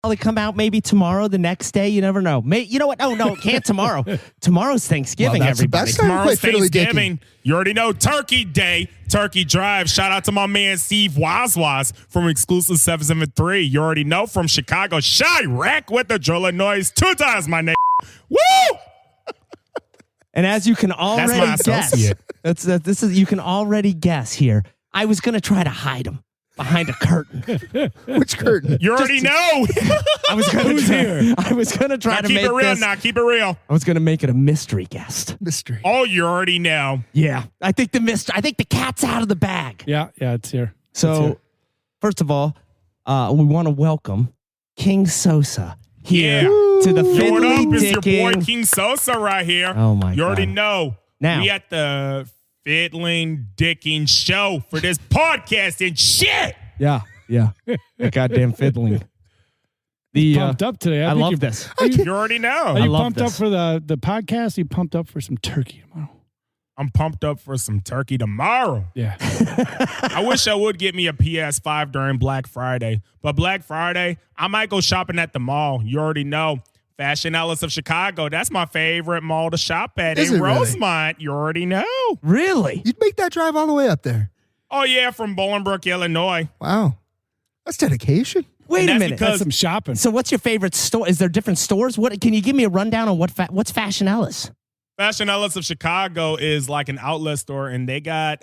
probably come out maybe tomorrow, the next day. You never know. You know what? Oh, no, can't tomorrow. Tomorrow's Thanksgiving, everybody. Tomorrow's Thanksgiving. You already know Turkey Day, Turkey Drive. Shout out to my man Steve Wazwaz from Exclusive 773. You already know from Chicago. Chirac with the drilling noise. 2 times my name. Woo! And as you can already guess, you can already guess here. I was going to try to hide him behind a curtain. Which curtain? You already know. I was going to try to make it real. this. Now keep it real. I was going to make it a mystery guest. Mystery. Oh, you already know. Yeah, I think the cat's out of the bag. Yeah, it's here. So, first of all, we want to welcome King Sosa here to the Fiddly What up? It's Dicking. your boy King Sosa right here. Oh my God! You already know. Now we at the Fiddling Dicking show for this podcast and shit. Yeah. That goddamn fiddling. Pumped up today. I love this. You already know. Are you pumped up for the podcast? Are you pumped up for some turkey tomorrow? I'm pumped up for some turkey tomorrow. Yeah. I wish I would get me a PS5 during Black Friday. But Black Friday, I might go shopping at the mall. You already know. Fashion Outlets of Chicago. That's my favorite mall to shop at. Is in it really? Rosemont. You already know. Really? You'd make that drive all the way up there. Oh, yeah, from Bolingbrook, Illinois. Wow. That's dedication. Wait a minute. That's some shopping. So what's your favorite store? Is there different stores? What can you give me a rundown on what's Fashion Ellis? Fashion Outlets of Chicago is like an outlet store, and they got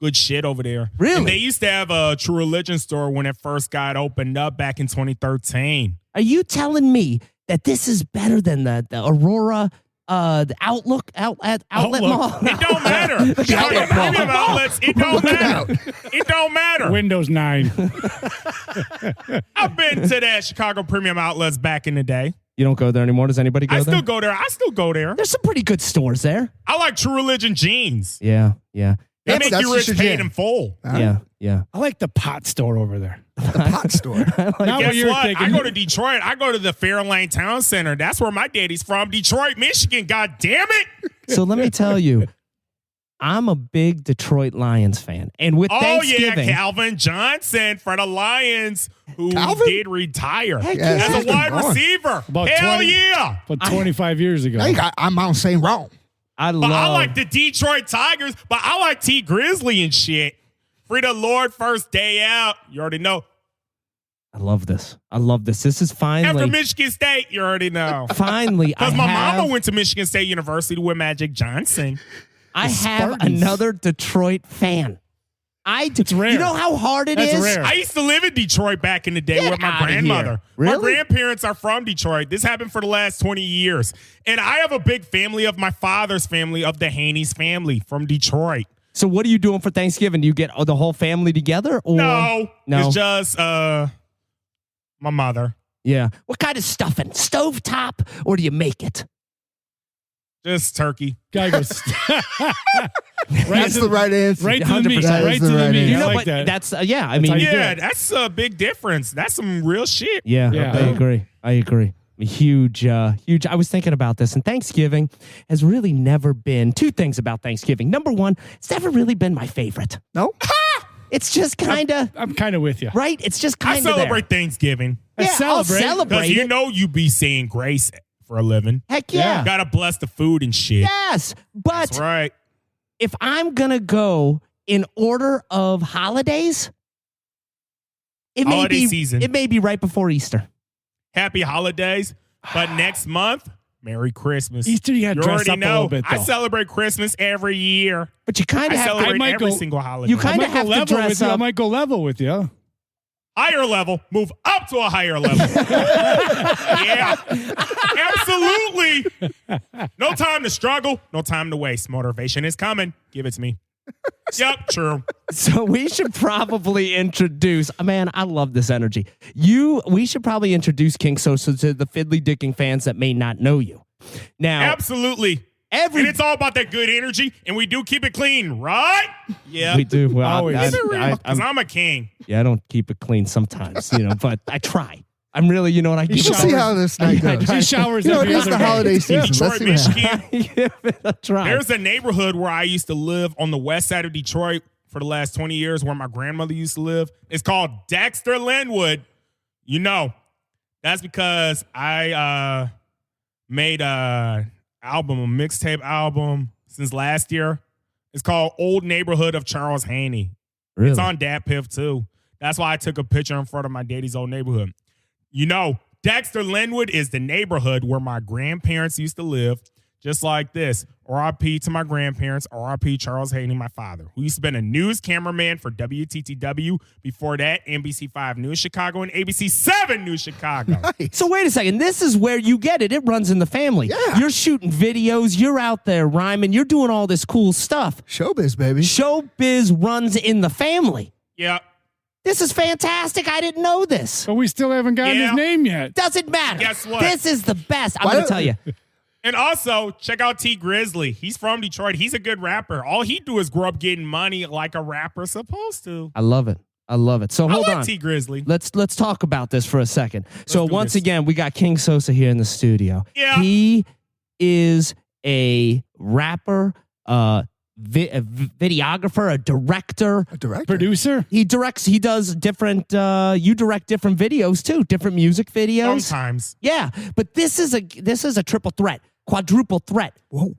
good shit over there. Really? And they used to have a True Religion store when it first got opened up back in 2013. Are you telling me that this is better than the Aurora the Outlet Mall? It don't matter. Outlet Mall. Premium outlets, it don't matter. It don't matter. Windows 9. I've been to that Chicago Premium Outlets back in the day. You don't go there anymore? Does anybody go there? I still go there. There's some pretty good stores there. I like True Religion jeans. Yeah. They make you rich just paid your in full. Yeah. I like the pot store over there. The pot store. Now Guess you're what? thinking, I go to Detroit. I go to the Fairlane Town Center. That's where my daddy's from. Detroit, Michigan. God damn it. So let me tell you, I'm a big Detroit Lions fan. And with Thanksgiving. Calvin Johnson for the Lions, who did retire yeah, as a wide receiver. About Hell 20 yeah. But 25 years ago. I'm on St. Rome. I like the Detroit Tigers, but I like T Grizzly and shit. Free the Lord first day out. You already know. I love this. This is finally. After Michigan State, you already know. Finally. Because my mama went to Michigan State University with Magic Johnson. I have another Detroit fan. It's rare. You know how hard it is? Rare. I used to live in Detroit back in the day with my grandmother. Really? My grandparents are from Detroit. This happened for the last 20 years. And I have a big family of my father's family, of the Haney's family from Detroit. So what are you doing for Thanksgiving? Do you get the whole family together? Or? No. It's just my mother. Yeah. What kind of stuffing? Stovetop, or do you make it? Just turkey. Guy goes. That's the right answer. Right to the meat. 100%. Right to the meat. You I know, like but that. that's That's a big difference. That's some real shit. Yeah. I agree. Huge. I was thinking about this, and Thanksgiving has really never been. Two things about Thanksgiving. Number one, it's never really been my favorite. No? It's just kind of. I'm kind of with you. Right? It's just kind of. I celebrate Thanksgiving. Yeah, I'll celebrate. celebrate. Because you be saying grace for a living. Heck yeah. Gotta bless the food and shit. Yes. But That's right. if I'm going to go in order of holidays, it may be right before Easter. Happy holidays. But next month, Merry Christmas. Easter, you got to dress up a little bit, though. I celebrate Christmas every year. But you kind of have celebrate to. every single holiday. You kind of have to dress up. I might go level with you. Higher level, move up to a higher level. Yeah, absolutely. No time to struggle, no time to waste. Motivation is coming. Give it to me. Yep, true. So we should probably introduce, man, I love this energy. We should probably introduce King Sosa to the Fiddly Dicking fans that may not know you. Now, absolutely. And it's all about that good energy, and we do keep it clean, right? Yeah. We do. Well, because I'm a king. Yeah, I don't keep it clean sometimes, but I try. I'm really, I We'll see how this night goes. He showers it every is other the day. holiday season. Detroit, Michigan. Give it a try. There's a neighborhood where I used to live on the west side of Detroit for the last 20 years, where my grandmother used to live. It's called Dexter Linwood. That's because I made a mixtape album since last year. It's called Old Neighborhood of Charles Haney. Really? It's on Dat Piff too. That's why I took a picture in front of my daddy's old neighborhood. You know, Dexter Linwood is the neighborhood where my grandparents used to live, just like this. R.I.P. to my grandparents, R.I.P. Charles Haney, my father, who used to be a news cameraman for WTTW. Before that, NBC5 News Chicago and ABC7 News Chicago. Nice. So wait a second. This is where you get it. It runs in the family. Yeah. You're shooting videos. You're out there rhyming. You're doing all this cool stuff. Showbiz, baby. Showbiz runs in the family. Yeah. This is fantastic. I didn't know this. But we still haven't gotten Yeah. his name yet. Doesn't matter. Guess what? This is the best. I'm Why going to don't- tell you. And also, check out T Grizzly. He's from Detroit. He's a good rapper. All he do is grow up getting money like a rapper's supposed to. I love it. I love it. So hold I like on. T Grizzly. Let's talk about this for a second. So do once this. again, we got King Sosa here in the studio. Yeah. He is a rapper, videographer, a director. A director. Producer? He does different you direct different videos too, different music videos. Sometimes. Yeah, but this is a triple threat, quadruple threat. Whoa.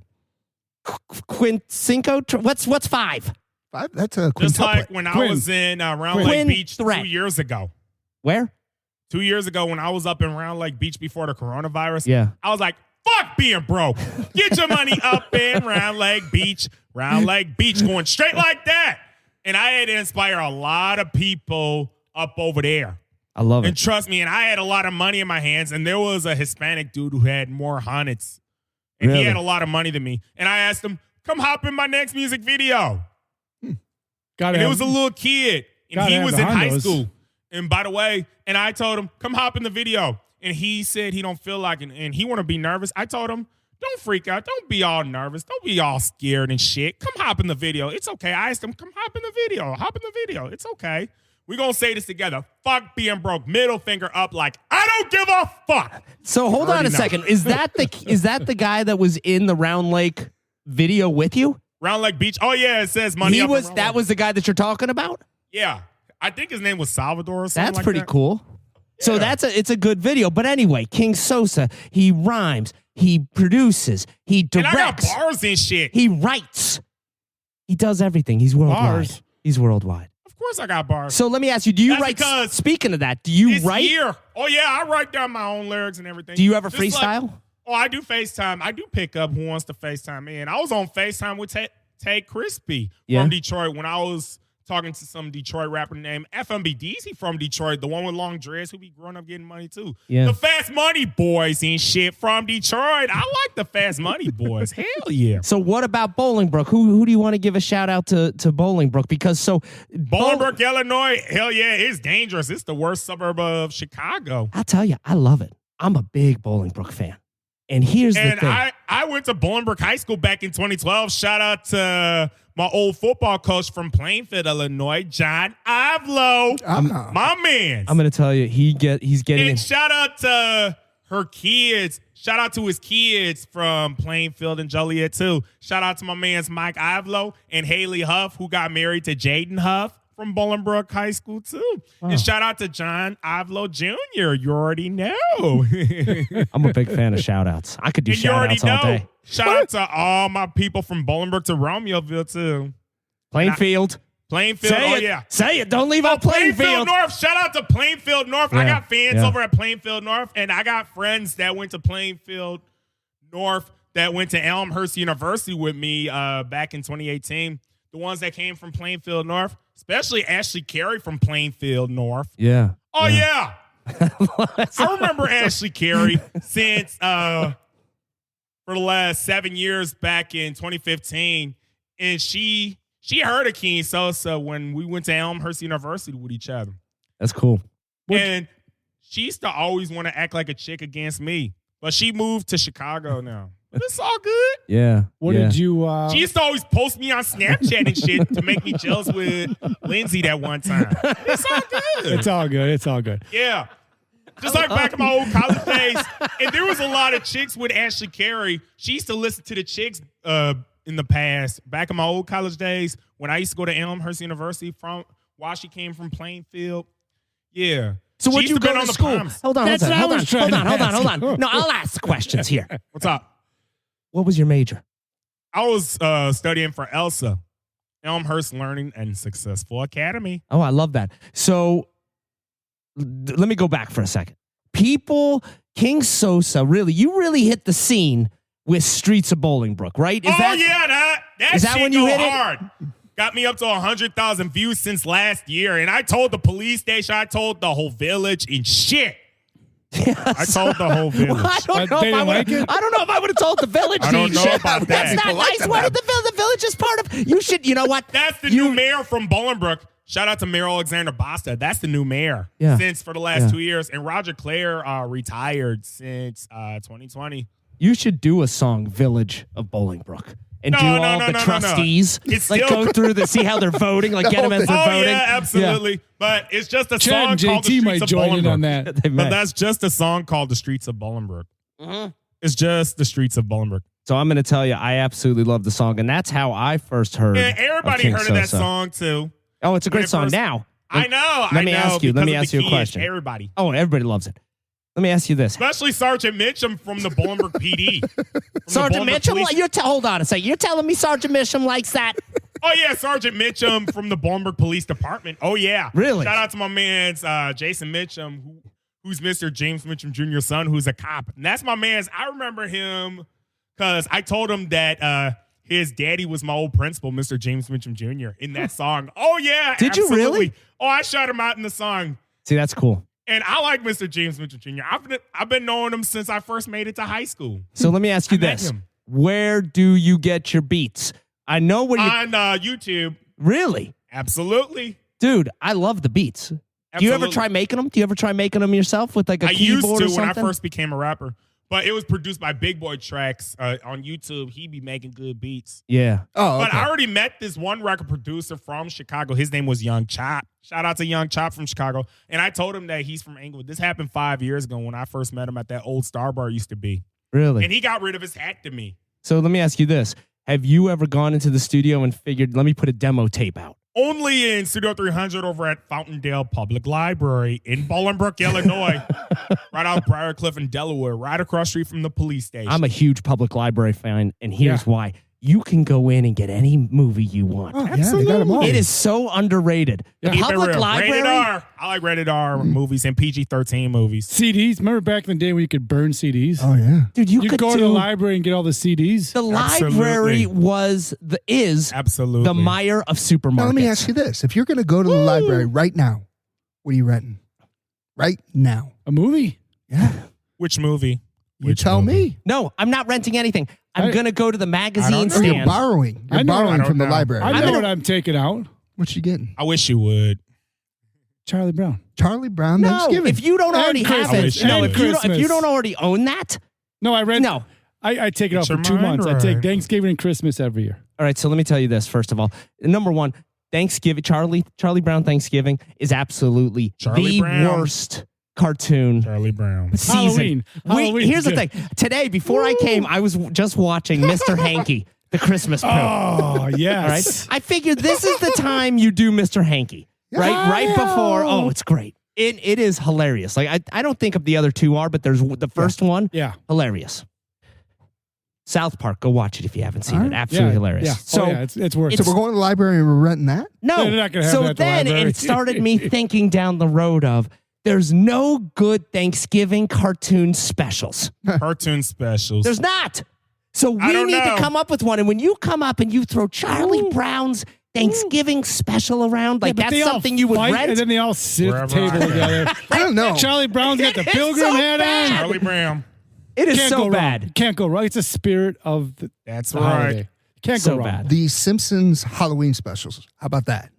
Cinco, what's five? Five? That's a Just quintuplet. like when I Quinn. was in Round Quinn Lake Beach threat. 2 years ago. Where? 2 years ago when I was up in Round Lake Beach before the coronavirus. Yeah. I was like, fuck being broke. Get your money up in Round Lake Beach. Round Lake Beach going straight like that. And I had to inspire a lot of people up over there. I love And it. trust me, and I had a lot of money in my hands, and there was a Hispanic dude who had more hundreds. And Really? he had a lot of money than me. And I asked him, come hop in my next music video. Gotta And it have- was a little kid, and Gotta he have was the in high hondos. school. And by the way, and I told him, come hop in the video. And he said he don't feel like it, and he want to be nervous. I told him, don't freak out. Don't be all nervous. Don't be all scared and shit. Come hop in the video. It's okay. I asked him, come hop in the video. Hop in the video. It's okay. We're going to say this together. Fuck being broke. Middle finger up like, I don't give a fuck. So hold on already a know. second. Is that the guy that was in the Round Lake video with you? Round Lake Beach. Oh, yeah, it says money up in Round Lake. Was the guy that you're talking about? Yeah. I think his name was Salvador or something That's like pretty that. cool. So Yeah. it's a good video. But anyway, King Sosa, he rhymes, he produces, he And I got directs, bars and shit. he writes. He does everything. He's worldwide. Bars. He's worldwide. Of course I got bars. So let me ask you, do you That's write because speaking of that, do you This write? year. Oh, yeah, I write down my own lyrics and everything. Do you ever Just like- freestyle? I do FaceTime. I do pick up who wants to FaceTime me. And I was on FaceTime with Tay Crispy Yeah. from Detroit when I was talking to some Detroit rapper named FMBDs. He from Detroit, the one with long dreads who be growing up getting money too. Yeah. The Fast Money Boys and shit from Detroit. I like the Fast Money Boys. Hell yeah. So what about Bolingbrook? Who do you want to give a shout out to Bolingbrook? Because Bolingbrook, Illinois, hell yeah, it's dangerous. It's the worst suburb of Chicago. I'll tell you, I love it. I'm a big Bolingbrook fan. And here's the And thing. I went to Bolingbrook High School back in 2012. Shout out to my old football coach from Plainfield, Illinois, John Ivlo. My man. I'm going to tell you, he's getting And shout out to her kids. Shout out to his kids from Plainfield and Joliet, too. Shout out to my man's Mike Ivlo and Haley Huff, who got married to Jaden Huff from Bolingbrook High School, too. And shout out to John Ivlo Jr. You already know. I'm a big fan of shout outs. I could do And you shout already outs all know. day. Shout out to all my people from Bolingbrook to Romeoville, too. Plainfield. Plainfield, Say it. yeah. Say it. Don't leave out Plainfield. North. Shout out to Plainfield North. I Yeah, got fans yeah. over at Plainfield North, and I got friends that went to Plainfield North that went to Elmhurst University with me back in 2018. The ones that came from Plainfield North, especially Ashley Carey from Plainfield North. Yeah. Oh, yeah. I remember Ashley Carey since for the last 7 years back in 2015, and she heard of King Sosa when we went to Elmhurst University with each other. That's cool. And she used to always want to act like a chick against me, but she moved to Chicago now. But it's all good. Yeah. What yeah. did you? She used to always post me on Snapchat and shit to make me jealous with Lindsay that one time. It's all good. It's all good. It's all good. Yeah. Just like back in my old college days. And there was a lot of chicks with Ashley Carey. She used to listen to the chicks in the past. Back in my old college days when I used to go to Elmhurst University while she came from Plainfield. Yeah. So would She you used to go been to on the school? Proms. Hold on. That's what I was trying to ask. Hold on. No, I'll ask questions here. What's up? What was your major? I was studying for Elsa, Elmhurst Learning and Successful Academy. Oh, I love that. So let me go back for a second. King Sosa, you really hit the scene with Streets of Bolingbrook, right? That is that shit when you go hit it? hard. Got me up to 100,000 views since last year, and I told the police station, I told the whole village, and shit. I told the whole village. Well, I don't know They if I didn't like would. it? I don't know if I would have told the village. I don't to know shit. about that. That's not People like nice. What if the village is part of? You should. You know what? That's the new mayor from Bolingbrook. Shout out to Mayor Alexander Basta. That's the new mayor since for the last 2 years. And Roger Clare retired since 2020. You should do a song, "Village of Bolingbrook," and do all the trustees. It's like still- go through see how they're voting, like get them as they're voting. Yeah, absolutely. But it's just a Chad song and called The JT Streets might of join in Bolingbrook. on that. They But may. that's just a song called The Streets of Bolingbrook. It's just The Streets of Bolingbrook. So I'm going to tell you, I absolutely love the song, and that's how I first heard. And everybody King heard of that Sosa. song too. Oh, it's a When great it song first- now. I know. Let me ask you. Let me because of ask you a the kids, question. Everybody. Oh, everybody loves it. Let me ask you this. Especially Sergeant Mitchum from the Bolingbrook PD. From the Sergeant Bolingbrook Mitchum, Police- hold on a second. You're telling me Sergeant Mitchum likes that? Oh, yeah, Sergeant Mitchum from the Bolingbrook Police Department. Oh, yeah. Really? Shout out to my man's Jason Mitchum, who's Mr. James Mitchum Jr.'s son, who's a cop. And that's my man's. I remember him because I told him that his daddy was my old principal, Mr. James Mitchum Jr., in that song. Oh, yeah. Did you absolutely. really? Oh, I shot him out in the song. See, that's cool. And I like Mr. James Mitchell Jr. I've been knowing him since I first made it to high school. So let me ask you I met this. him. Where do you get your beats? I know when you... On YouTube. Really? Absolutely. Dude, I love the beats. Do you ever Absolutely. try making them? Do you ever try making them yourself with like a I used keyboard to or when I something? first became a rapper. But it was produced by Big Boy Tracks on YouTube. He be making good beats. Yeah. Oh, But okay. I already met this one record producer from Chicago. His name was Young Chop. Shout out to Young Chop from Chicago. And I told him that he's from Englewood. This happened 5 years ago when I first met him at that old Star Bar used to be. Really? And he got rid of his hat to me. So let me ask you this. Have you ever gone into the studio and figured, let me put a demo tape out? Only in Studio 300 over at Fountaindale Public Library in Bolingbrook, Illinois. Right out Briarcliff in Delaware, right across the street from the police station. I'm a huge public library fan, and here's why. You can go in and get any movie you want. Oh, yeah, they got them all. It is so underrated. The Keep it public real. library. Rated R. I like rated R movies and PG-13 movies. CDs. Remember back in the day when you could burn CDs? Oh, yeah. Dude, you could go to do, the library and get all the CDs. The library is Absolutely. the mire of supermarkets. Now, let me ask you this. If you're going to go to the library right now, what are you renting? Right now. A movie? Yeah. Which movie? You tell me. No, I'm not renting anything. I'm I- going to go to the magazine know. Or stand. you're borrowing. You're I know- I borrowing don't from the know. library. I right? know what I'm taking out. What you getting? I wish you would. Charlie Brown. Charlie Brown No, Thanksgiving. if you don't And already have Christmas. it, no, And if you Christmas. don't already own that, No, I read. no. I take it Get out your for 2 mind months. I take right. Thanksgiving and Christmas every year. All right, so let me tell you this first of all. Number one, Thanksgiving, Charlie Brown Thanksgiving is absolutely Charlie the Brown. worst cartoon Charlie Brown. season. Halloween's Here's the good. thing. Today, before I came, I was just watching Mr. Hanky, the Christmas Pooh. Oh, yes. All right. I figured this is the time you do Mr. Hanky. Right before. Oh, it's great. It is hilarious. Like I don't think of the other two are, but there's the first one. Yeah. Hilarious. South Park, go watch it if you haven't seen All it. right. Absolutely Yeah. hilarious. Yeah. So Oh, yeah, it's worth So it. we're going to the library and we're renting that? no, They're not gonna have so that at the then library. it started me thinking down the road of there's no good Thanksgiving cartoon specials. Cartoon specials. There's not. So I we don't need know. to come up with one. And when you come up and you throw Charlie Brown's Thanksgiving special around, like But that's they all something you would fight, rent. And then they all sit at the Wherever table I go. together. I don't know. Charlie Brown's got the It is pilgrim so hat bad. on. Charlie Brown. It is Can't so go bad. wrong. Can't go wrong. It's a spirit of the, That's the right. holiday. Can't So go wrong. bad. The Simpsons Halloween specials. How about that?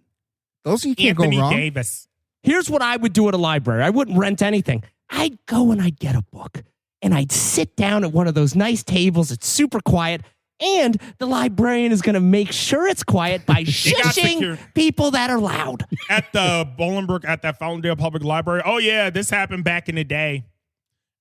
Those you can't Anthony go wrong. Davis. Here's what I would do at a library. I wouldn't rent anything. I'd go and I'd get a book and I'd sit down at one of those nice tables. It's super quiet. And the librarian is going to make sure it's quiet by got shushing secure- people that are loud. At the Bolingbrook, at that Fountaindale Public Library. Oh, yeah, this happened back in the day.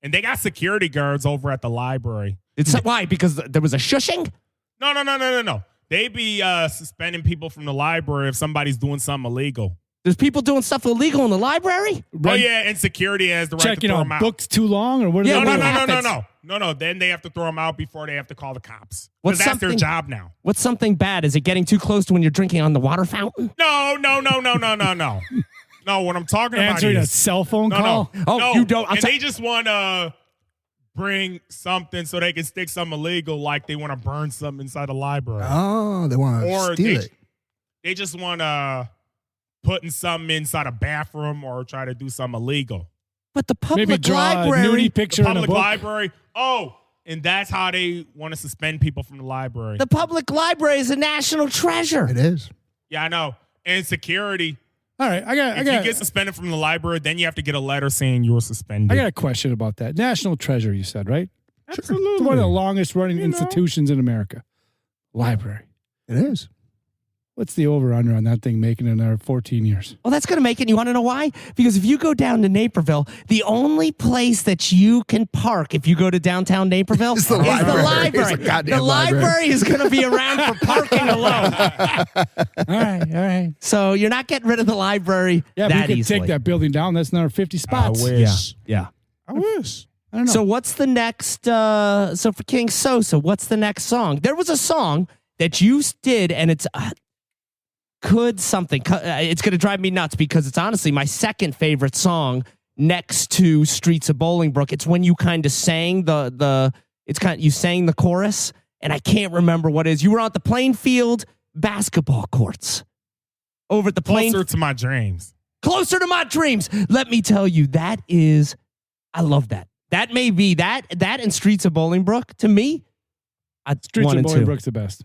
And they got security guards over at the library. Why? Because there was a shushing? No. They be suspending people from the library if somebody's doing something illegal. There's people doing stuff illegal in the library? Oh, yeah, and security has the right to Checking throw out them out. books too long, or what? Yeah, Are No, they no, doing? no, no, no, happens? no. Then they have to throw them out before they have to call the cops. What's Because that's their something- job now. What's something bad? Is it getting too close to when you're drinking on the water fountain? No. No, what I'm talking about Answering a is cell phone no, call. no. Oh, no. you don't- And they just want to bring something so they can stick something illegal, like they want to burn something inside the library. Oh, they want Or to steal it. They just want to putting something inside a bathroom or try to do something illegal. But the public Maybe draw a library. nudie picture in a Public book. library. Oh, and that's how they want to suspend people from the library. The public library is a national treasure. It is. Yeah, I know. And security. All right, I If you got get suspended from the library, then you have to get a letter saying you were suspended. a question about that. National treasure, you said, right? Absolutely. It's one of the longest running You know. institutions in America. Library. It is. What's the over-under on that thing making it another 14 years? Well, that's going to make it. You want to know why? Because if you go down to Naperville, the only place that you can park if you go to downtown Naperville It's the library. It's a goddamn The library library. is going to be around for parking alone. All right. So you're not getting rid of the library Yeah, but that you could easily. take that building down. That's another 50 spots. wish. Yeah. I wish. I don't know. So what's the next? So for King Sosa, what's the next song? There was a song that you did, and it's it's going to drive me nuts because it's honestly my second favorite song next to Streets of Bolingbrook. It's when you kind of sang you sang the chorus, and I can't remember what it is. You were on the Plainfield basketball courts over at the Closer to my dreams. Closer to my dreams. Let me tell you, I love that. That may be that and Streets of Bolingbrook to me. Streets one of and two. Bolingbrook's the best.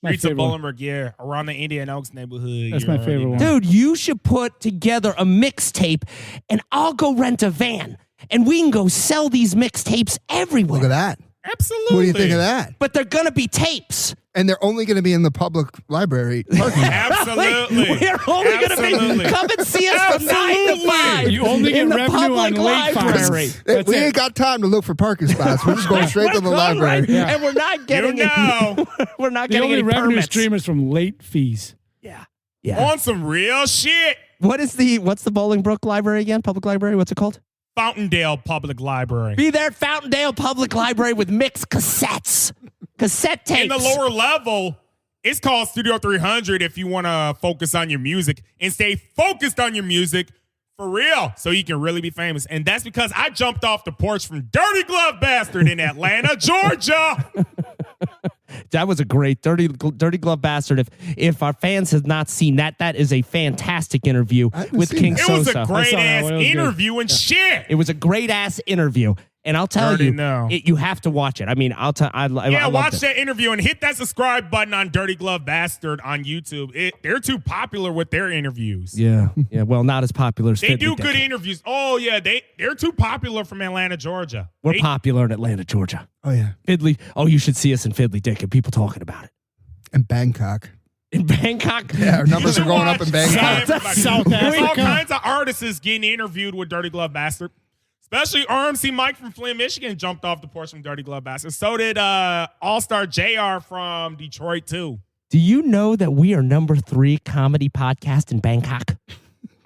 My Streets of favorite one. Bolingbrook, yeah. Around the Indian Oaks neighborhood. That's you my already favorite know. one. Dude, you should put together a mixtape and I'll go rent a van and we can go sell these mixtapes everywhere. Look at that. Absolutely. What do you think of that? But they're going to be tapes. And they're only going to be in the public library parking lot. Absolutely. We're only going to Absolutely. be, come and see us from 9 to Absolutely. 5. You only get in the revenue on public late library. files. That's We it. ain't got time to look for parking spots. We're just going straight to the library. Right? Yeah. And we're not getting You know. we're not The getting only any revenue permits. stream is from late fees. Yeah. Yeah. On some real shit. What's the Bolingbrook Library again? Public library? What's it called? Fountaindale Public Library. Be there at Fountaindale Public Library with mixed cassettes. Cassette tapes. In the lower level, it's called Studio 300 if you want to focus on your music and stay focused on your music for real so you can really be famous. And that's because I jumped off the porch from Dirty Glove Bastard in Atlanta, Georgia. That was a great Dirty Glove Bastard. If our fans have not seen that, that is a fantastic interview I haven't with seen King that. It was Sosa. a great saw that ass one. It was good. interview and shit. It was a great ass interview. And I'll tell Already you, know. you have to watch it. I mean, I Yeah, loved watch it. that interview and hit that subscribe button on Dirty Glove Bastard on YouTube. They're too popular with their interviews. Yeah. Well, not as popular as They Fiddly do Dick. good interviews. Oh, yeah, they're too popular from Atlanta, Georgia. We're They- popular in Atlanta, Georgia. Oh, yeah. Fiddly. Oh, you should see us in Fiddly Dick and people talking about it. And Bangkok. In Bangkok. Yeah, our numbers You are going watch up in Bangkok. South There's all Africa. kinds of artists getting interviewed with Dirty Glove Bastard. Especially RMC Mike from Flint, Michigan jumped off the porch from Dirty Glove Bastard. So did All-Star JR from Detroit, too. Do you know that we are number 3 comedy podcast in Bangkok?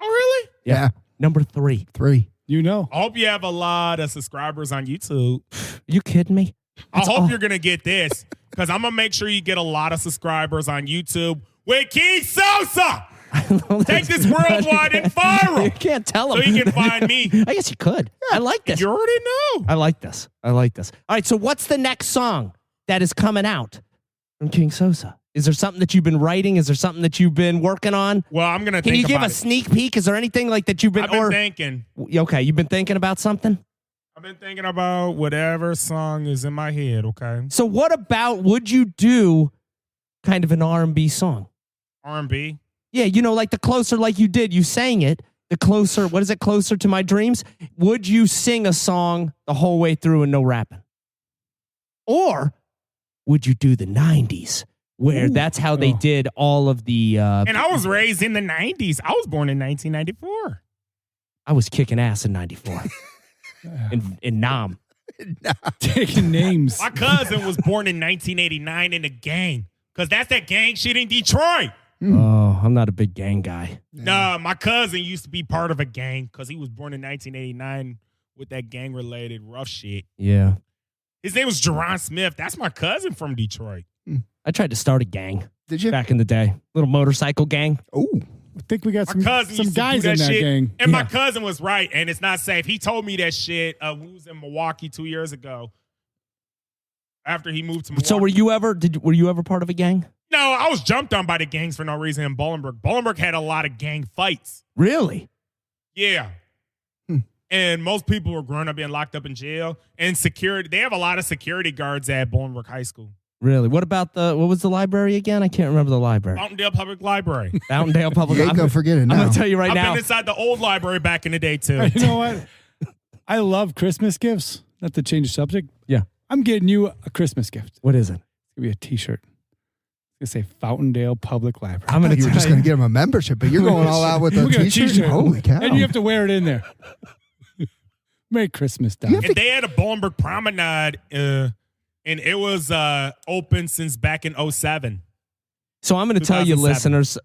Oh, really? Yeah. Number 3. 3. You know. I hope you have a lot of subscribers on YouTube. You kidding me? I hope you're going to get this because I'm going to make sure you get a lot of subscribers on YouTube with King Sosa. Take this worldwide and You viral can't tell so them. you can find me. I guess you could. I like this. You already know. I like this. All right, so what's the next song that is coming out from King Sosa? Is there something that you've been writing? Is there something that you've been working on? Well, I'm going to Can think you give about a it. sneak peek? Is there anything like that you've been I've been thinking. Okay, you've been thinking about something? I've been thinking about whatever song is in my head, okay? So what about would you do kind of an R&B song? R&B. Yeah, like the closer like you did, you sang it. The closer, what is it? Closer to my dreams. Would you sing a song the whole way through and no rapping? Or would you do the 90s where that's how they did all of the And I was raised in the 90s. I was born in 1994. I was kicking ass in 94 in Nam. Taking names. My cousin was born in 1989 in the gang because that's that gang shit in Detroit. Oh. I'm not a big gang guy. Nah, my cousin used to be part of a gang because he was born in 1989 with that gang-related rough shit. Yeah. His name was Jerron Smith. That's my cousin from Detroit. I tried to start a gang Did you? back in the day. Little motorcycle gang. Oh, I think we got My cousin some used to guys do in that shit, gang. and my cousin was right, and it's not safe. He told me that shit. We was in Milwaukee 2 years ago. After he moved to Milwaukee. So were you ever part of a gang? No, I was jumped on by the gangs for no reason in Bolingbrook. Bolingbrook had a lot of gang fights. Really? Yeah. And most people were growing up being locked up in jail. And security, they have a lot of security guards at Bolingbrook High School. Really? What was the library again? I can't remember the library. Fountaindale Public Library. Fountaindale Public you ain't gonna forget it I'm now. going to tell you right I've now. been inside the old library back in the day, too. You know what? I love Christmas gifts. Not to change the subject. Yeah. I'm getting you a Christmas gift. What is it? It's going to be a T-shirt. It's going to say Fountaindale Public Library. I'm going to You were tell just you. going to give him a membership, but you're going all out with a We'll get a t-shirt? T-shirt. Holy cow. And you have to wear it in there. Merry Christmas, Don. And they had a Bolingbrook Promenade, and it was open since back in 2007. So I'm going to tell you, 2007. listeners,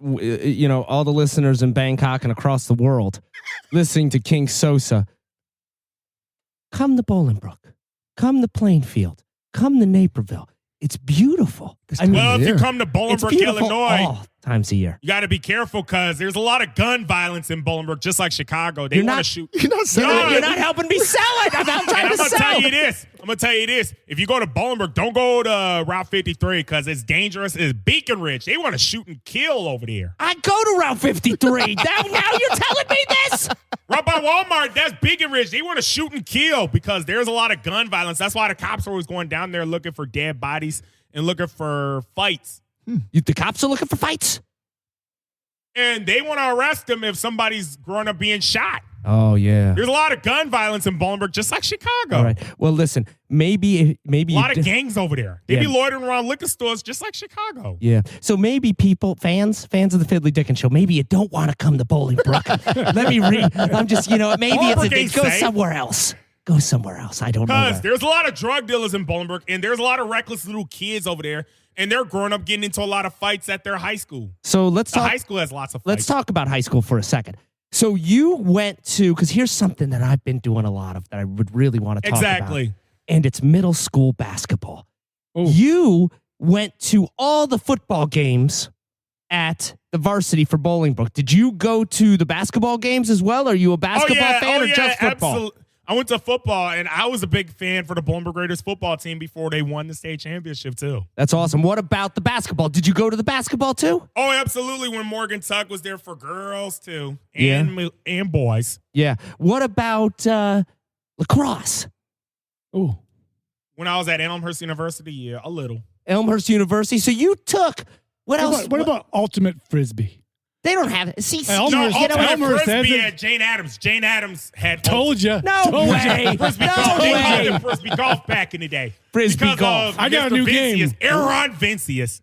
all the listeners in Bangkok and across the world listening to King Sosa, come to Bolingbrook, come to Plainfield, come to Naperville. It's beautiful. I mean, Well, if you Yeah. come to it's Bolingbrook, beautiful Illinois, all times a year. you got to be careful because there's a lot of gun violence in Bolingbrook, just like Chicago. They You're want to not- shoot. You're not saying No, You're not helping me sell it. I'm trying And I'm to gonna sell. tell you this. I'm gonna tell you this. If you go to Bolingbrook, don't go to Route 53 because it's dangerous. It's Beacon Ridge. They want to shoot and kill over there. I go to Route 53. now you're telling me this? Right by Walmart, that's Beacon Ridge. They want to shoot and kill because there's a lot of gun violence. That's why the cops are always going down there looking for dead bodies and looking for fights. The cops are looking for fights? And they want to arrest them if somebody's growing up being shot. Oh, yeah. There's a lot of gun violence in Bolingbrook, just like Chicago. All right. Well, listen, maybe A lot you of gangs over there. They Yeah. be loitering around liquor stores, just like Chicago. Yeah. So maybe people, fans of the Fiddly Dickens show, maybe you don't want to come to Bolingbrook. Let me read. I'm just, maybe Bolingbrook it's ain't go safe. somewhere else. Go somewhere else. I don't know. Because where. there's a lot of drug dealers in Bolingbrook, and there's a lot of reckless little kids over there, and they're growing up getting into a lot of fights at their high school. So let's The talk. high school has lots of fights. Let's talk about high school for a second. So you went to, because here's something that I've been doing a lot of that I would really want to talk about. Exactly. And it's middle school basketball. Oh. You went to all the football games at the varsity for Bolingbrook. Did you go to the basketball games as well? Are you a basketball fan or just football? Absolutely. I went to football, and I was a big fan for the Bolingbrook Raiders football team before they won the state championship, too. That's awesome. What about the basketball? Did you go to the basketball too? Oh, absolutely. When Morgan Tuck was there for girls, too, and boys. Yeah. What about lacrosse? Oh, When I was at Elmhurst University, yeah, a little. Elmhurst University. So you took what else? what about ultimate frisbee? They don't have it. See, Elmhurst- No, you know what? ultimate Elmhurst has frisbee it. at Jane Adams. Jane Adams had Told you. No Told way. ya. Frisbee No golf. They way. called it frisbee golf back in the day. Frisbee Because golf. of I got a Mr. new game. Vincius, Aaron Vincius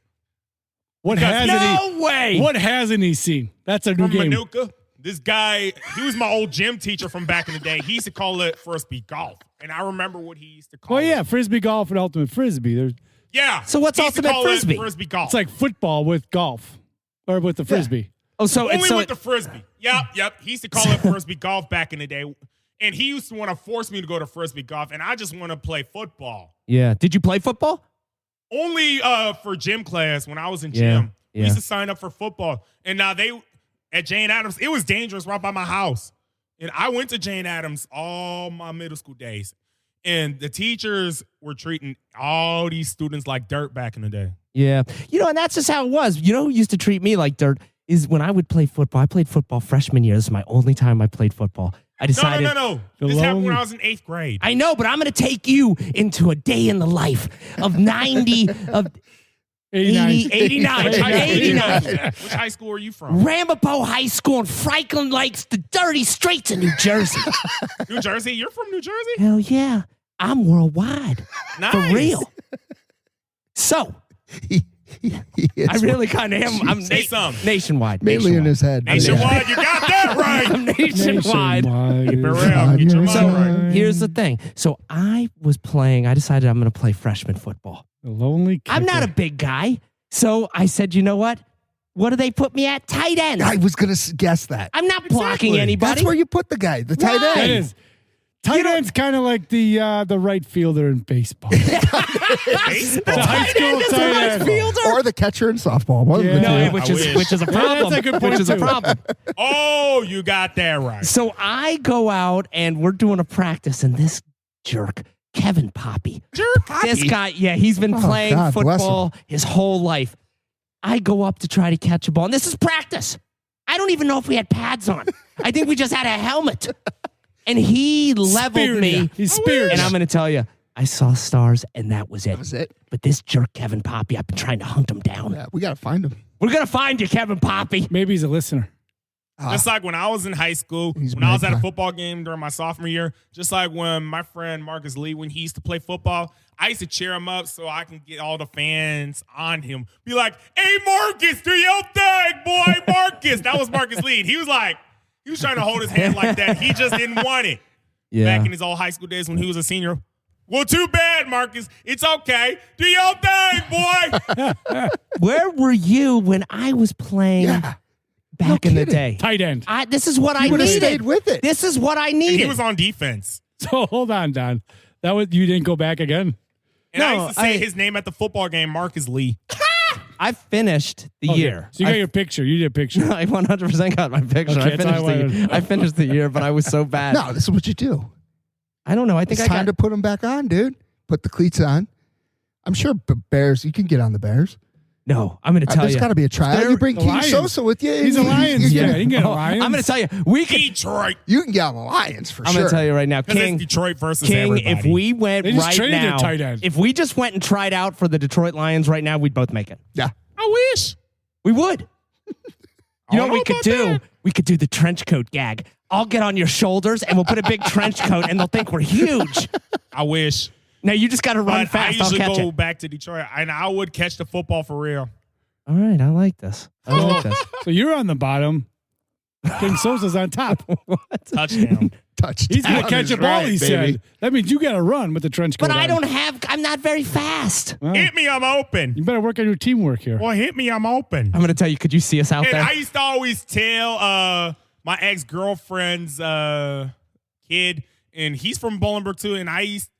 What Because- hasn't No he? way. What hasn't he seen? That's a new from game. Manuka. This guy, he was my old gym teacher from back in the day. He used to call it frisbee golf, and I remember what he used to call Well, it. yeah, frisbee golf and ultimate frisbee. There's Yeah. So what's He used to ultimate call it frisbee? Frisbee golf. it's like football with golf or with the frisbee. Oh, so Only it's with the frisbee. Yep. He used to call it frisbee golf back in the day. And he used to want to force me to go to frisbee golf, and I just want to play football. yeah. Did you play football? Only for gym class when I was in Yeah, gym. We yeah. used to sign up for football. And now at Jane Addams, it was dangerous right by my house. And I went to Jane Addams all my middle school days. And the teachers were treating all these students like dirt back in the day. Yeah. And that's just how it was. You know who used to treat me like dirt is when I would play football. I played football freshman year. This is my only time I played football. I decided. No. This happened when I was in 8th grade. I know, but I'm going to take you into a day in the life of 90, of 80, 89, Which high school- 89. Which high school are you from? Ramapo High School in Franklin Lakes, the dirty streets of New Jersey. New Jersey? You're from New Jersey? Hell yeah. I'm worldwide. Nice. For real. So, I really kind of am. I'm Say something. nationwide. Mainly in his head. Nationwide, you got that right. I'm nationwide. Keep it real. On Get your your mind So right. here's the thing. So I decided I'm going to play freshman football. The lonely kicker. I'm not a big guy. So I said, you know what? What do they put me at? Tight end. I was going to guess that. I'm not blocking anybody. That's where you put the guy, the tight Right. end. It is. Tight end's kind of like the right fielder in baseball. Baseball. The high school is a tight right end. fielder. Or the catcher in softball. One of the Yeah. two. No, which I is wish. which is a problem. that's a good point, which is a too. problem. Oh, you got that right. So I go out and we're doing a practice, and this jerk, Kevin Poppy, this guy, yeah, he's been playing God bless football his whole life. I go up to try to catch a ball, and this is practice. I don't even know if we had pads on. I think we just had a helmet. And he leveled Speared me. ya. He speared And ya. I'm going to tell you, I saw stars, and that was it. That was it. But this jerk, Kevin Poppy, I've been trying to hunt him down. Yeah, we got to find him. We're going to find you, Kevin Poppy. Maybe he's a listener. Just like when I was in high school, He's when I was at a magpie. football game during my sophomore year, just like when my friend Marcus Lee, when he used to play football, I used to cheer him up so I can get all the fans on him. Be like, hey, Marcus, do your thing, boy, Marcus. That was Marcus Lee. He was trying to hold his hand like that. He just didn't want it. Back in his old high school days when he was a senior. Well, too bad, Marcus. It's okay. Do your thing, boy. Where were you when I was playing Yeah. back No in the kidding. day? Tight end. This is what I You would have needed. stayed with it. This is what I And needed. he was on defense. So hold on, Don. That was you didn't go back again. And I No, used to say I- his name at the football game, Marcus Lee. I finished the Okay. year. So you got your picture. You did a picture. I 100% got my picture. Okay, I, that's all I wanted. I finished the year, but I was so bad. No, this is what you do. I don't know. I think It's I time got. to put him back on, dude. Put the cleats on. I'm sure Bears, you can get on the Bears. No, I'm going to tell There's you. got to be a tryout. You bring the King Lions. Sosa with you. He's a and Lions you, guy. you, He can get a Oh, Lions. I'm going to tell you. We could. Detroit. you can get on the Lions for I'm sure. going to tell you right now, Because King. it's Detroit versus King, everybody. if we went They just right traded their now, tight end. if we just went and tried out for the Detroit Lions right now, we'd both make it. Yeah. I wish. We would. You know don't what we know could about do? that. We could do the trench coat gag. I'll get on your shoulders and we'll put a big trench coat and they'll think we're huge. I wish. Now you just got to run But fast. I I'll usually catch go it. back to Detroit, and I would catch the football for real. All right, I like this. I like this. So you're on the bottom. King Sosa's on top. Touchdown. Touchdown. He's going to catch is a ball, right, he baby. said. That means you got to run with the trench coat But I on. don't have. I'm not very fast. Well, Hit me, I'm open. you better work on your teamwork here. Well, hit me, I'm open. I'm going to tell you. Could you see us out And there? I used to always tell my ex-girlfriend's kid, and he's from Bolingbrook too, and I used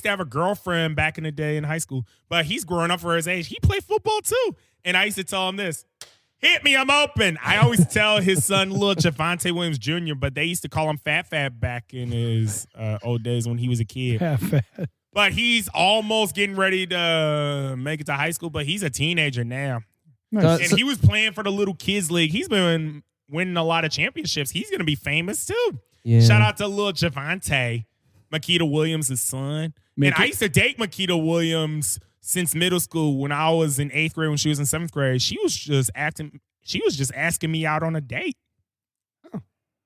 to have a girlfriend back in the day in high school, but he's growing up for his age. He played football too. And I used to tell him this. Hit me, I'm open. I always tell his son, little Javante Williams Jr., but they used to call him Fat Fat back in his old days when he was a kid. Half-fat. But he's almost getting ready to make it to high school, but he's a teenager now. Nice. And he was playing for the little kids league. He's been winning a lot of championships. He's going to be famous too. Yeah. Shout out to little Javante, Makita Williams' son. And I used to date Makita Williams since middle school. When I was in 8th grade, when she was in 7th grade, she was just asking me out on a date.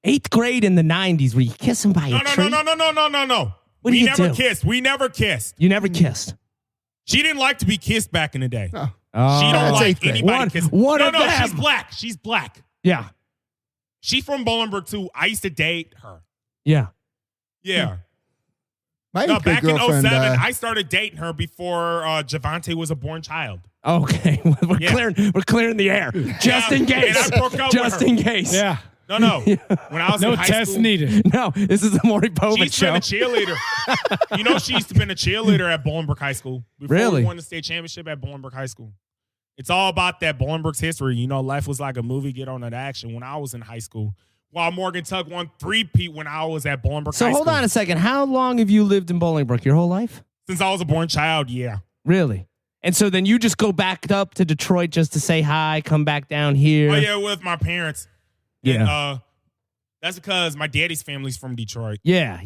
8th grade in the 90s. Were you kissing by a tree? No. What do We you never do? kissed. We never kissed. You never kissed. She didn't like to be kissed back in the day. Oh. Oh, She don't That's like 8th grade. anybody One- kissing. one no, of no, them. she's black. She's black. Yeah. She's from Bolingbrook too. I used to date her. Yeah. Yeah. My No, 8th grade back in girlfriend, 07, I started dating her before Javante was a born child. Okay. We're Yeah. clearing the air. Just in And case. I broke up with Just her. in case. Yeah. No. When I was No in high test school, needed. No, this is the Maury Povich she's show. been a cheerleader. You know, she used to be a cheerleader at Bolingbrook High School before Really? we won the state championship at Bolingbrook High School. It's all about that Bolingbrook's history. You know, life was like a movie. Get on that action. When I was in high school, while Morgan Tuck won 3-peat when I was at Bolingbrook So High hold School. on a second. How long have you lived in Bolingbrook? Your whole life? Since I was a born child, yeah. Really? And so then you just go back up to Detroit just to say hi, come back down here. Oh yeah, with my parents. Yeah. And, that's because my daddy's family's from Detroit. Yeah.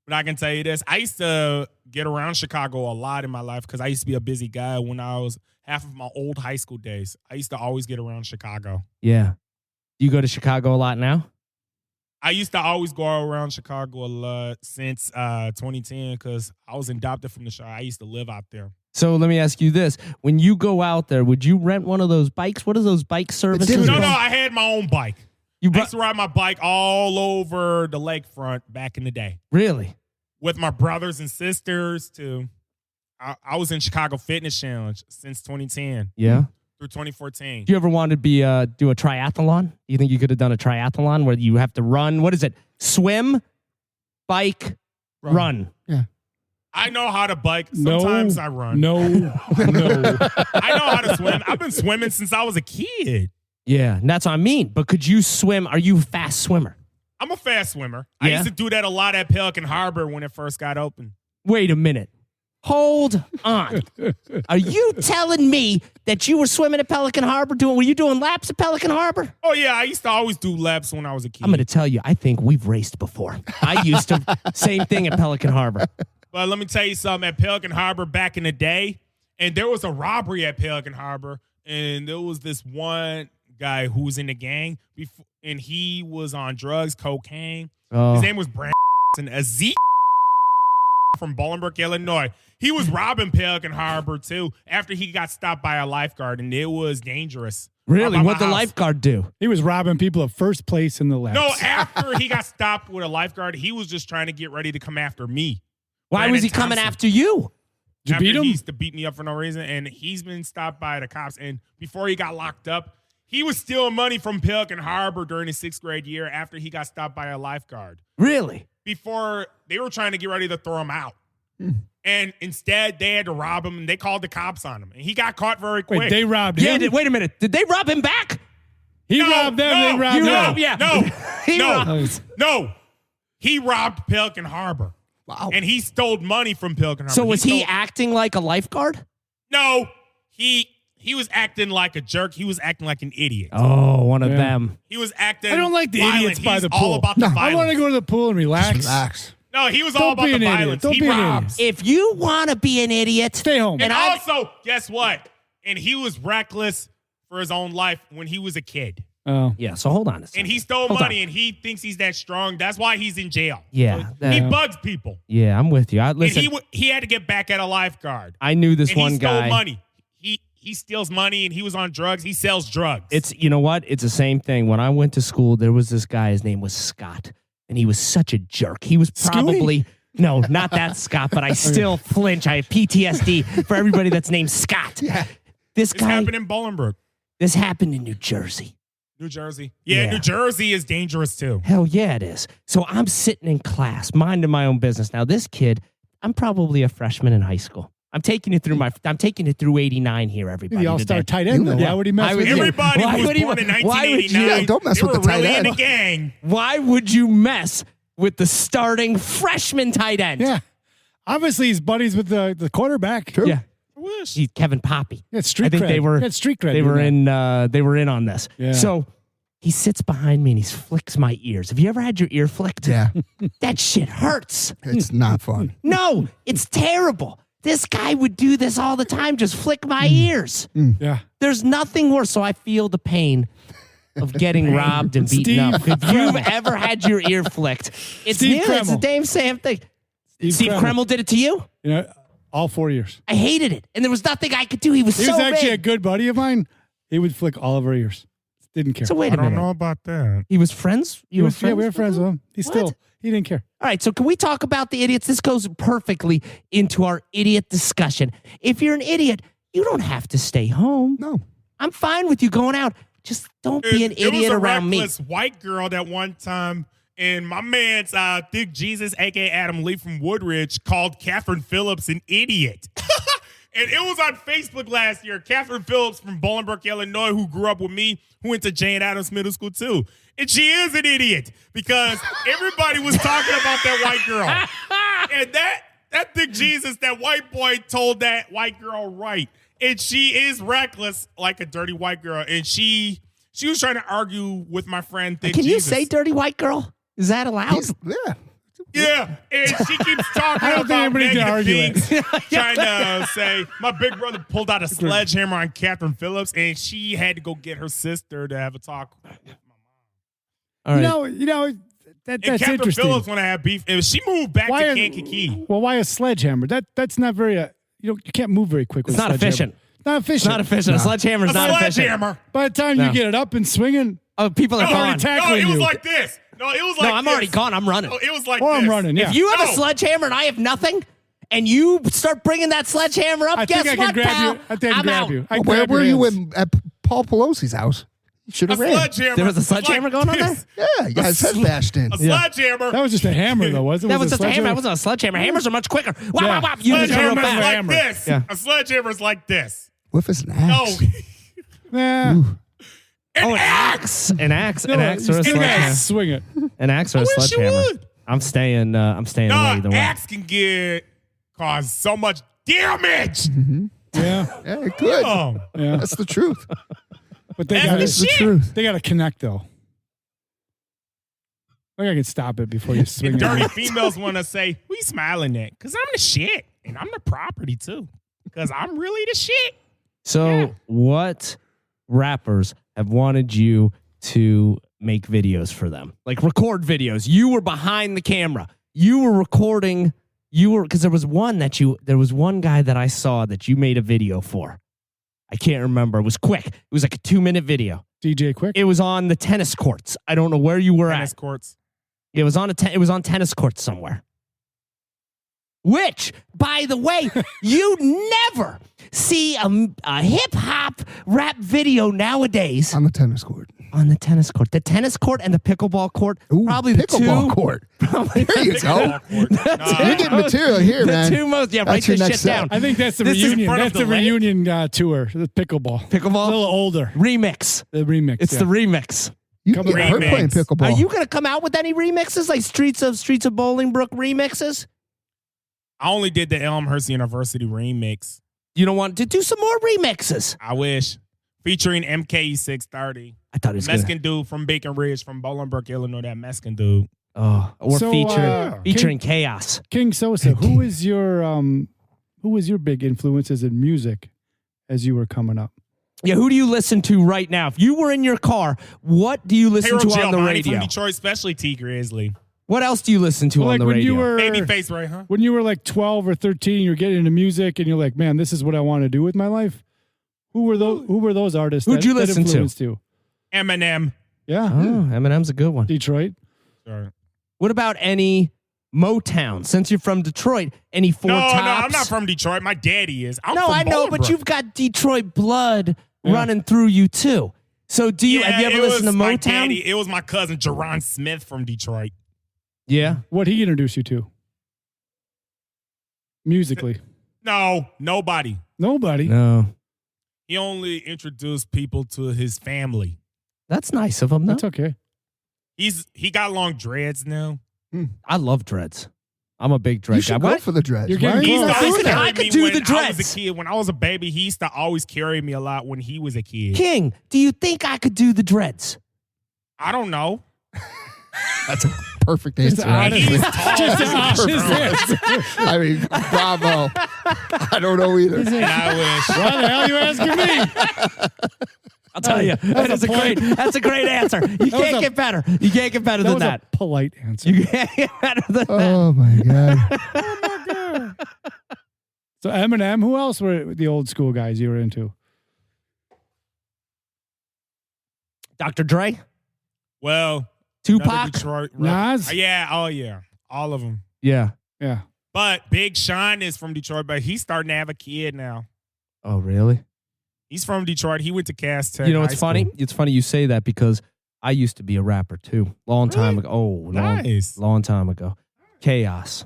But I can tell you this: I used to get around Chicago a lot in my life because I used to be a busy guy when I was half of my old high school days. I used to always get around Chicago. Yeah. You go to Chicago a lot now? I used to always go around Chicago a lot since 2010 because I was adopted from the Shire. I used to live out there. So let me ask you this. When you go out there, would you rent one of those bikes? What are those bike services? different. No, Well- I had my own bike. You I brought, used to ride my bike all over the lakefront back in the day really? with my brothers and sisters. I was in Chicago Fitness Challenge since 2010. Yeah. through 2014. Do you ever want to do a triathlon? You think you could have done a triathlon where you have to run? What is it? Swim, bike, run. Yeah. I know how to bike. Sometimes I run. No. I know how to swim. I've been swimming since I was a kid. Yeah, and that's what I mean. But could you swim? Are you a fast swimmer? I'm a fast swimmer. I Yeah? used to do that a lot at Pelican Harbor when it first got open. Wait a minute. Hold on. Are you telling me that you were swimming at Pelican Harbor? Were you doing laps at Pelican Harbor? Oh, yeah. I used to always do laps when I was a kid. I'm going to tell you, I think we've raced before. I used to. Same thing at Pelican Harbor. But let me tell you something. At Pelican Harbor back in the day, and there was a robbery at Pelican Harbor, and there was this one guy who was in the gang, and he was on drugs, cocaine. Oh. His name was Brandon Zeke from Bolingbrook, Illinois. He was robbing Pelican Harbor, too, after he got stopped by a lifeguard, and it was dangerous. Really? By my What'd the house. lifeguard do? He was robbing people at first place in the laps. No, after he got stopped with a lifeguard, he was just trying to get ready to come after me. Why Brandon was he coming Thompson. after you? Did you After beat him? He used to beat me up for no reason, and he's been stopped by the cops. And before he got locked up, he was stealing money from Pelican Harbor during his 6th grade year after he got stopped by a lifeguard. Really? Before they were trying to get ready to throw him out. And instead, they had to rob him, and they called the cops on him. And he got caught very quick. Wait, they robbed Yeah. him? Wait a minute. Did they rob him back? He No, robbed them. no, they robbed you him. robbed- yeah. No, He no, robbed- no. He robbed Pelican Harbor. Wow. And he stole money from Pelican Harbor. So was he stole- acting like a lifeguard? No, he was acting like a jerk. He was acting like an idiot. Oh, one of Yeah. them. He was acting. I don't like the violent. idiots by He's the all pool. about the No. violence. I want to go to the pool and relax. Relax. No, he was Don't all about be the an idiot. violence. Don't He be an robs. If you want to be an idiot, Stay home. And I- also, guess what? And he was reckless for his own life when he was a kid. Oh. yeah. So hold on a second. And he stole Hold money, on. and he thinks he's that strong. That's why he's in jail. Yeah, He bugs people. Yeah, I'm with you. Listen, And he had to get back at a lifeguard. I knew this And one he stole guy. money. He steals money, and he was on drugs. He sells drugs. It's you know what? It's the same thing. When I went to school, there was this guy. His name was Scott, and he was such a jerk. He was probably no, not that Scott, but I still flinch. I have PTSD for everybody that's named Scott. Yeah. This This guy. happened in Bolingbrook, This happened in New Jersey. New Jersey. Yeah, Yeah. New Jersey is dangerous, too. Hell yeah, it is. So I'm sitting in class, minding my own business. Now, this kid, I'm probably a freshman in high school. I'm taking you through 89 here, everybody. The all-star today. tight end, though. Yeah. Why would he mess I with would- you? Everybody Why who was would he- born in why would you- 1989, Yeah, don't mess they with were the tight really in end. the gang. Why would you mess with the starting freshman tight end? Yeah. Obviously, he's buddies with the quarterback. True. Yeah. I wish. He's Kevin Poppy. Yeah, street I think cred. they were Yeah, street cred. they were in on this. Yeah. So he sits behind me and he flicks my ears. Have you ever had your ear flicked? Yeah. That shit hurts. It's not fun. No, it's terrible. This guy would do this all the time, just flick my ears. Yeah. There's nothing worse. So I feel the pain of getting robbed and beaten up. Steve If you've ever had your ear flicked, it's Steve it's the Kreml. damn same thing. Steve Kreml. Kreml did it to you? You know, all 4 years. I hated it. And there was nothing I could do. He was He so was actually a big. good buddy of mine. He would flick all of our ears. Didn't care. So wait I a don't minute. know about that. He was friends? You were friends? Yeah, we were friends with him. What? He didn't care. All right, so can we talk about the idiots? This goes perfectly into our idiot discussion. If you're an idiot, you don't have to stay home. No. I'm fine with you going out. Just don't be an There was idiot a around me. reckless white girl that one time, and my man's Thick Jesus, aka Adam Lee from Woodridge, called Catherine Phillips an idiot. And it was on Facebook last year. Catherine Phillips from Bolingbrook, Illinois, who grew up with me, who went to Jane Addams Middle School too. And she is an idiot because everybody was talking about that white girl. And that Thick Jesus, that white boy, told that white girl right. And she is reckless like a dirty white girl. And she was trying to argue with my friend Thick Can you Jesus. say dirty white girl? Is that allowed? Yeah. Yeah, and she keeps talking I don't think about anybody can negative argue it. things, trying to say my big brother pulled out a sledgehammer on Catherine Phillips, and she had to go get her sister to have a talk. All right. You know And that's Catherine interesting. Phillips want to have beef, and she moved back Why to a- Kankakee. Well, why a sledgehammer? That's not very. You can't move very quick. With It's not a sledgehammer. efficient. Not efficient. It's not efficient. A sledgehammer's A not efficient. sledgehammer. By the time No. you get it up and swinging, Oh, people are No, gone. already tackling no, it was you. like this. No, it was like No, I'm this. already gone. I'm running. No, it was like or this. I'm running. Yeah. If you have No. a sledgehammer and I have nothing, and you start bringing that sledgehammer up, I guess think I what, can grab pal? you. I think I can I'm grab out. you. I Where grab your were you hands. at Paul Pelosi's house? You should A have ran. sledgehammer. There was a was sledgehammer like going on there? this. Yeah, you guys head bashed in. A sledgehammer. That was just a hammer, though, wasn't it? That was just a hammer. sledgehammer? That wasn't a sledgehammer. Hammers are much quicker. Wop, Yeah. wop, wop. You just go real Sledgehammer's fast. like hammer. this. Yeah. A sledgehammer's like this. What if it's an No. axe? Yeah. Oh, an axe. An axe. An axe or a You still gotta sledgehammer. swing it. An axe or a wish you sledgehammer. would. I'm staying away No, either way. axe can cause so much damage. Yeah. Yeah, it could. Oh, Yeah. That's the truth. But they That's got the That's the shit. truth. They got to connect though. I think I can stop it before you swing and it. dirty females want to say, "We smiling at?" Because I'm the shit, and I'm the property too. Because I'm really the shit. So, what rappers have wanted you to make videos for them? Like record videos. You were behind the camera. You were recording. Because there was one guy that I saw that you made a video for. I can't remember. It was quick. It was like a 2-minute video. DJ Quick. It was on the tennis courts. I don't know where you were Tennis at. courts. It was on tennis courts somewhere. Which, by the way, you never see a hip hop rap video nowadays On the tennis court. on the tennis court. The tennis court and the pickleball court, Ooh, probably the pickleball two. court. Probably There you go. Pickleball court. Nah. You're getting material here, the man. two most. Yeah, write That's your this next shit down. step. I think that's the This is in reunion. front of That's the the lake? reunion tour. The pickleball. A Pickleball little older. remix. The remix. It's yeah. the remix. You can get hurt Remix. playing pickleball. Are you gonna come out with any remixes like Streets of Bolingbrook remixes? I only did the Elmhurst University remix. You don't want to do some more remixes? I wish. Featuring MKE630. I thought it was gonna. Mexican dude from Bacon Ridge from Bolingbrook, Illinois. That Mexican dude. Oh, or So, featuring chaos. King Sosa. Who is your big influences in music as you were coming up? Yeah, who do you listen to right now? If you were in your car, what do you listen Harold to on the Giovanni radio? from Detroit, especially T Grizzly. What else do you listen to Well, on like the when radio? you were Babyface, right, huh? when you were like 12 or 13, you're getting into music and you're like, man, this is what I want to do with my life. Who were those artists? Who'd you listen to? influenced you? Eminem. Yeah. Oh, Eminem's a good one. Detroit. Sure. What about any Motown? Since you're from Detroit, any Four No, Tops? I'm not from Detroit. My daddy is. I'm No, from I know, but Bolingbrook. you've got Detroit blood Yeah. running through you too. So have you ever it listened to was my Motown? daddy. It was my cousin, Jerron Smith from Detroit. Yeah. What he introduced you to? Musically. No, nobody. Nobody. No. He only introduced people to his family. That's nice of him, though. That's okay. He got long dreads now. I love dreads. I'm a big You dread guy. should go What? for the dreads. You're Why getting are He you used not to I always doing could- that? I carry could me do when the I was dreads. a kid. When I was a baby, he used to always carry me a lot when he was a kid. King, do you think I could do the dreads? I don't know. That's a perfect Just answer. honest- He's actually. tall. Just He's an honest short. answer. I mean, bravo. I don't know either. And I wish. Why the hell are you asking me? I'll tell you, that's a great answer. You was can't a- get better. You can't get better That than was that. a polite answer. You can't get better than that. Oh my god. So Eminem, who else were the old school guys you were into? Dr. Dre, Well, another Tupac. Detroit rap- Nas? Yeah. Oh, yeah. All of them. Yeah. Yeah. But Big Sean is from Detroit, but he's starting to have a kid now. Oh, really? He's from Detroit. He went to Cass Tech. You know High what's funny? School. It's funny you say that because I used to be a rapper too. Long time ago. Oh, Nice. long time ago. Chaos.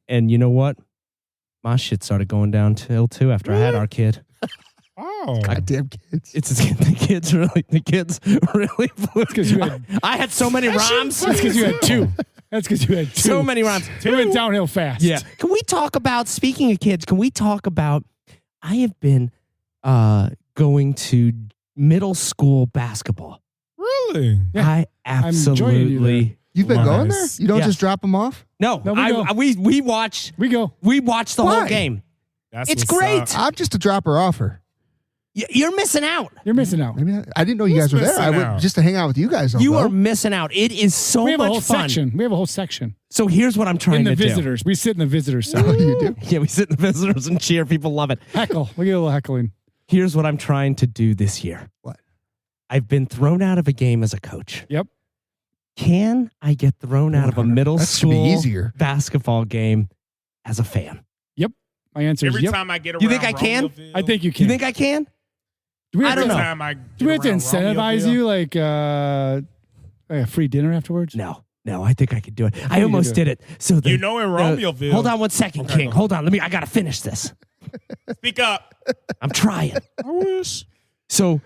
And you know what? My shit started going downhill too after I had our kid. Oh. Goddamn kids. It's the kids really blew. because you had- I had so many rhymes. That's because you had two. That's because you had two. So many rhymes. It went downhill fast. Yeah. Can we talk about, speaking of kids, can we talk about, I have been going to middle school basketball. Really? Yeah. I enjoying you there. absolutely. You've been going there? Nice. You don't Yeah. just drop them off? No, No, we go. we watched We go. the whole Why? game. That's It's what's great. up. I'm just a dropper offer. You're missing out. You're missing out. Maybe I didn't know you guys were there. I missing went out? just to hang out with you guys. You though. are missing out. It is so We have a much whole fun. section. We have a whole section So here's what I'm trying in the to visitors. We sit in the visitors Oh, side. you do. do. Yeah, we sit in the visitors and cheer. People love it. Heckle. We get a little heckling. Here's what I'm trying to do this year. What? I've been thrown out of a game as a coach. Yep. Can I get thrown out of a middle That should be school easier. basketball game as a fan? Yep. My answer Every is yep. time I get around You think I can? Romeoville- I think you can. You think I can? Do we I have don't to- know. Time I Do get we have to around incentivize Romeoville- you like a free dinner afterwards? No, I think I could do it. I you almost could did it. So You know in Romeoville. hold on one second, Okay, King. go. Hold on. I got to finish this. Speak up. I'm trying. I wish. So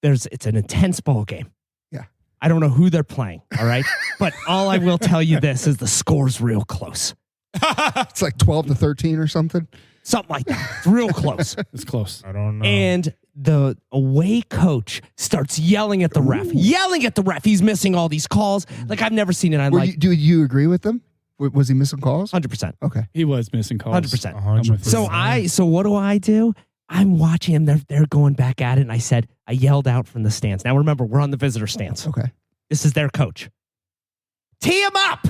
it's an intense ball game. Yeah. I don't know who they're playing, all right? But all I will tell you this is the score's real close. It's like 12-13 or something. Something like that. It's real close. It's close. I don't know. And the away coach starts yelling at the ref. He's missing all these calls. Like I've never seen it. I'm like, Do you agree with them? Was he missing calls? 100%. Okay. He was missing calls. 100%. 100%. So what do I do? I'm watching them. They're going back at it. And I yelled out from the stands. Now remember, we're on the visitor stands. Okay. This is their coach. Tee him up.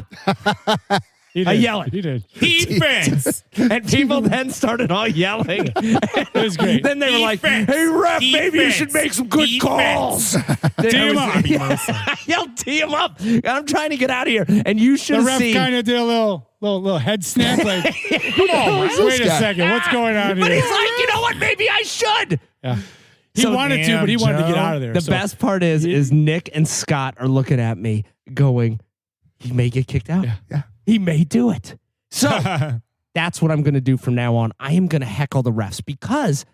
He did. I yell it. He did. Defense. And people then started all yelling. It was great. Then they were like, Defense. hey, ref, maybe you Defense. should make some good calls. Tee him up. I yelled, tee him up. And I'm trying to get out of here. And you should The have ref seen. kind of did a little head snap. Like, Come on, wait a second, what's going on But here? he's like, you know what? Maybe I should. Yeah. He So- wanted to, but he wanted to get out of there. The so- best part is Nick and Scott are looking at me going, he may get kicked out. Yeah. He may do it. So that's what I'm going to do from now on. I am going to heckle the refs because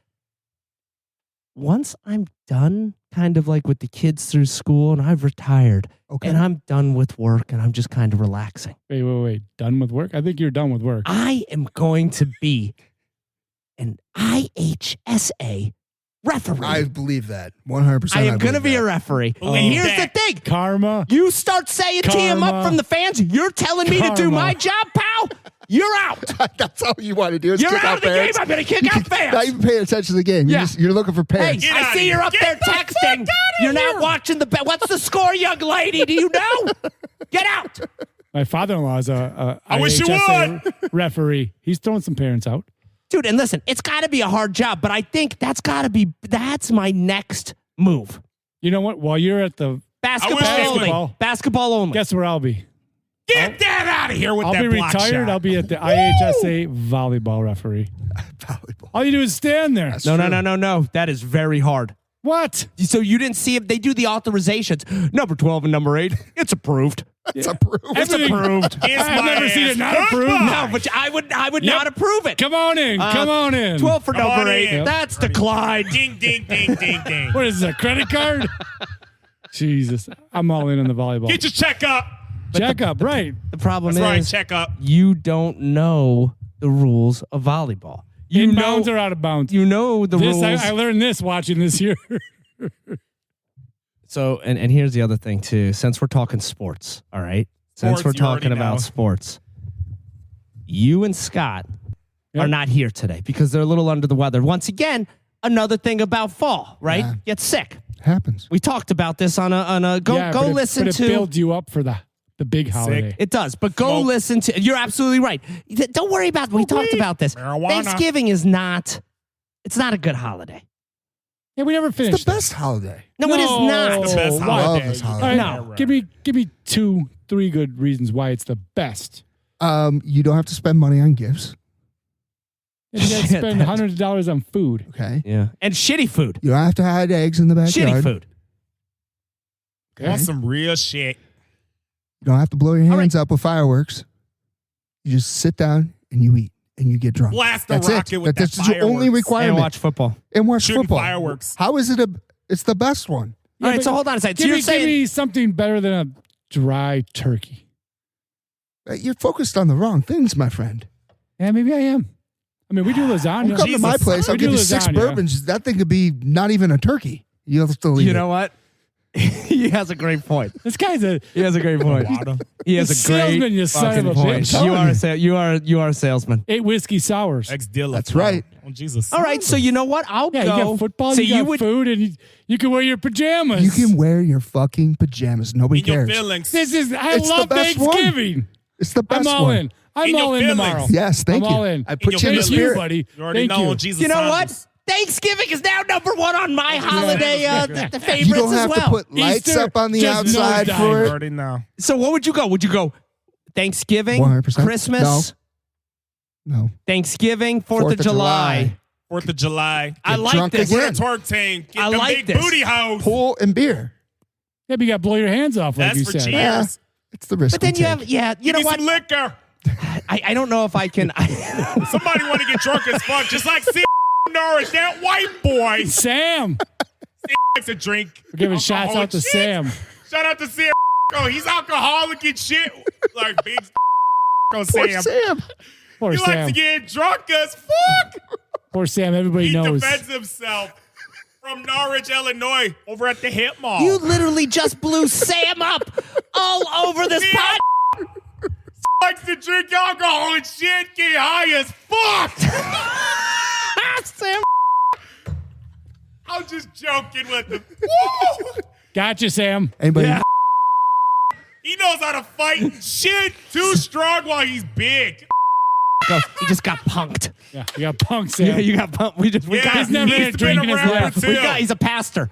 once I'm done kind of like with the kids through school and I've retired Okay. and I'm done with work and I'm just kind of relaxing, Wait. Done with work? I think you're done with work. I am going to be an IHSA referee. I believe that 100%. I am going to believe be a that. referee. Believe And here's that. the thing. Karma. You start saying tee him up Karma. from the fans. You're telling me to do Karma. my job, pal. You're out. That's all you want to do is You're kick out out of the game. fans. I'm going to kick out fans. Not even paying attention to the game. Yeah. You're looking for Hey, parents. Get I outta see here. you're up Get there the fuck texting. outta You're here. not watching the bet. What's the score, young lady? Do you know? Get out. My father-in-law is a I wish you IHSA referee. He's throwing some parents out. Dude, and listen, it's got to be a hard job, but I think that's my next move. You know what? While you're at the Basketball only. basketball. Basketball only. Guess where I'll be? Get that out of here with I'll that be block retired. shot. I'll be at the IHSA volleyball referee. Volleyball. All you do is stand there. No. That is very hard. What? So you didn't see it. They do the authorizations. Number 12 and number 8. It's approved. It's approved. It's approved. Kiss I've my never seen ass. it not approved. Goodbye. No, but I would Yep. not approve it. Come on in. Come on in. 12 for Come on number 8. in. That's declined. Ding, ding, ding, ding, ding. What is this, a credit card? Jesus. I'm all in on the volleyball. Get your check up. Check up, right. The problem That's right. is Check up. you don't know the rules of volleyball. You In know, bounds or out of bounds? you know the This rules. I learned this watching this year. So, and here's the other thing too. Since we're talking sports, all right. Since Sports, we're you already talking about know. sports, you and Scott Yep. are not here today because they're a little under the weather. Once again, another thing about fall, right? Yeah. Get sick. Happens. We talked about this on a go Yeah, go but it- listen but to. it builds you up for the big holiday. It does, but go Smoke. listen to. You're absolutely right. Don't worry about. We talked about this. Marijuana. Thanksgiving is not. It's not a good holiday. Yeah, we never It's finished. the best holiday. No, it is not. The best why? holiday. this All holiday. right, No. give me 2-3 good reasons why it's the best. You don't have to spend money on gifts. And you got to Shit, spend that- hundreds of dollars on food. Okay. Yeah, and shitty food. You don't have to hide eggs in the backyard. Shitty food. Okay. Want some real shit. You don't have to blow your All hands up with fireworks. You just sit down and you eat and you get drunk. Blast the That's rocket it. with That's that the only fireworks. And requirement. watch football. And watch Shooting football. fireworks. How is it it's the best one. All right, but so hold on a second. So Give you're me saying something better than a dry turkey. You're focused on the wrong things, my friend. Yeah, maybe I am. I mean, we do Don't lasagna. come to my Jesus. place. I'll We give do you 6 lasagna. bourbons. That thing could be not even a turkey. You'll still eat you it. know what? He has a great point. This guy's a He has a great point. He has The a great salesman, you son fucking of a point. bitch. You are you are a salesman. 8 whiskey sours. Ex-dealer. That's right. Oh, Jesus. All right, so you know what? I'll Yeah, go. you got football, So you got would food, and you can wear your pajamas. You can wear your fucking pajamas. Nobody In your cares. feelings. I It's the love best one. Thanksgiving. It's the best I'm all one. in. I'm In your all in feelings. tomorrow. Yes, thank I'm you. all in. I put In you in your the Thank you, spirit. buddy. You already Thank know you. Jesus. You know what? Sanders. Thanksgiving is now number 1 on my holiday the favorites You don't as have well. to put lights Easter, up on the just outside nosedive. for You it. already know. So what would you go? Would you go Thanksgiving, 100%. Christmas, No. Thanksgiving, 4th of July. 4th of July. I like drunk this. again. We're a twerk team. Get I the like big this. booty hoes. Pool and beer. Yeah, but you got to blow your hands off, like That's you for said. cheers. Yeah. It's the risk. But then we you take. have, yeah, you Give know me what? some liquor. I don't know if I can. Somebody want to get drunk as fuck, just like Sam Norris, that white boy. Sam. Likes a drink. We're giving shots out to Shit. Sam. Shout out to Sam. Oh, he's alcoholic and shit. Like big on Poor Sam. Sam. Poor He likes Sam. to get drunk as fuck. Poor Sam. Everybody He knows. defends himself from Norwich, Illinois, over at the Hip Mall. You literally just blew Sam up all over this Yeah. pod. Likes to drink alcohol and shit, get high as fuck. Sam. I'm just joking with him. Woo! Gotcha, Sam. Anybody? Yeah. He knows how to fight and shit. Too strong while he's big. He just got punked. Yeah, you got punk Sam. Yeah, you got punked. We Yeah, got. He's never he's had a drink been in his around life. for We two. got. He's a pastor.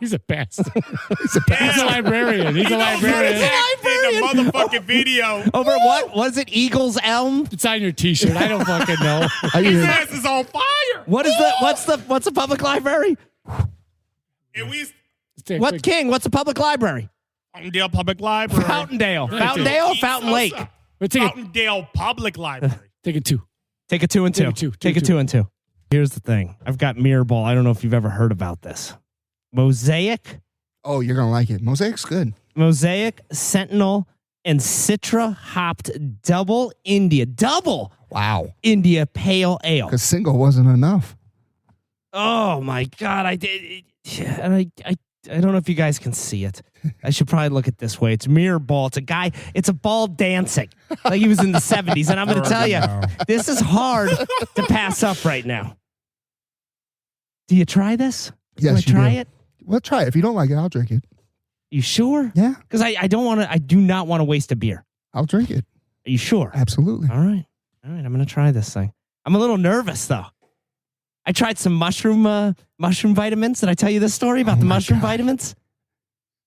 He's a bastard. He's a He's a librarian. He's a He knows how to librarian. act in the motherfucking video. Over what? Was it Eagles Elm? It's on your T-shirt. I don't fucking know. I His didn't- ass is on fire. What is the? What's a public library? And we Let's take a What quick- King? What's a public library? Fountaindale Public Library. Fountaindale. Yeah, Fountaindale, East Fountain Sosa. Lake. Let's take a, Fountaindale Public Library. take a 2. Take a 2 and 2. Take a two, Take a two. 2 and 2. Here's the thing. I've got mirror ball. I don't know if you've ever heard about this. Mosaic, Oh, you're going to like it. Mosaic's good. Sentinel, and Citra hopped double India Wow. pale ale. Because single wasn't enough. Oh my God. I did. And I don't know if you guys can see it. I should probably look at it this way. It's mirror ball. It's a guy. It's a ball dancing like he was in the 70s. And I'm going to tell you, this is hard to pass up right now. Do you try this? Yes, Want to you try do. it? Well, try it. If you don't like it, I'll drink it. You sure? Yeah, Because I don't want to. I do not want to waste a beer. I'll drink it. Are you sure? Absolutely. All right. I'm going to try this thing. I'm a little nervous though. I tried some mushroom vitamins. Did I tell you this story about the my mushroom God. vitamins?